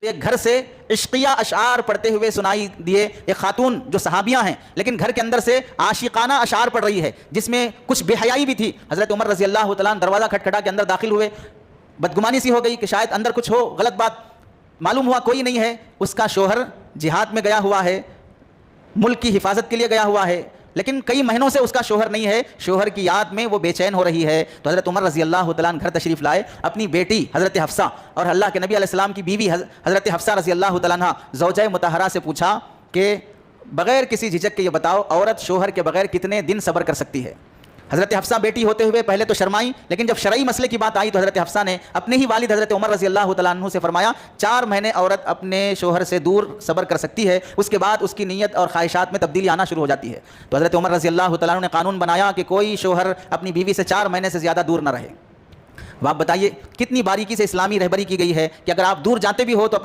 ایک گھر سے عشقیہ اشعار پڑھتے ہوئے سنائی دیے، ایک خاتون جو صحابیاں ہیں لیکن گھر کے اندر سے عاشقانہ اشعار پڑھ رہی ہے جس میں کچھ بے حیائی بھی تھی۔ حضرت عمر رضی اللہ تعالیٰ عنہ دروازہ کھٹکھٹا کے اندر داخل ہوئے، بدگمانی سی ہو گئی کہ شاید اندر کچھ ہو، غلط بات معلوم ہوا کوئی نہیں ہے، اس کا شوہر جہاد میں گیا ہوا ہے، ملک کی حفاظت کے لیے گیا ہوا ہے، لیکن کئی مہینوں سے اس کا شوہر نہیں ہے، شوہر کی یاد میں وہ بے چین ہو رہی ہے۔ تو حضرت عمر رضی اللہ تعالیٰ عنہ گھر تشریف لائے، اپنی بیٹی حضرت حفصہ اور اللہ کے نبی علیہ السلام کی بیوی حضرت حفصہ رضی اللہ تعالیٰ عنہ زوجہ مطہرہ سے پوچھا کہ بغیر کسی جھجک کے یہ بتاؤ عورت شوہر کے بغیر کتنے دن صبر کر سکتی ہے؟ حضرت حفصہ بیٹی ہوتے ہوئے پہلے تو شرمائی، لیکن جب شرعی مسئلے کی بات آئی تو حضرت حفصہ نے اپنے ہی والد حضرت عمر رضی اللہ تعالیٰ عنہ سے فرمایا 4 مہینے عورت اپنے شوہر سے دور صبر کر سکتی ہے، اس کے بعد اس کی نیت اور خواہشات میں تبدیلی آنا شروع ہو جاتی ہے۔ تو حضرت عمر رضی اللہ تعالیٰ عنہ نے قانون بنایا کہ کوئی شوہر اپنی بیوی سے 4 مہینے سے زیادہ دور نہ رہے۔ اب آپ بتائیے کتنی باریکی سے اسلامی رہبری کی گئی ہے کہ اگر آپ دور جاتے بھی ہو تو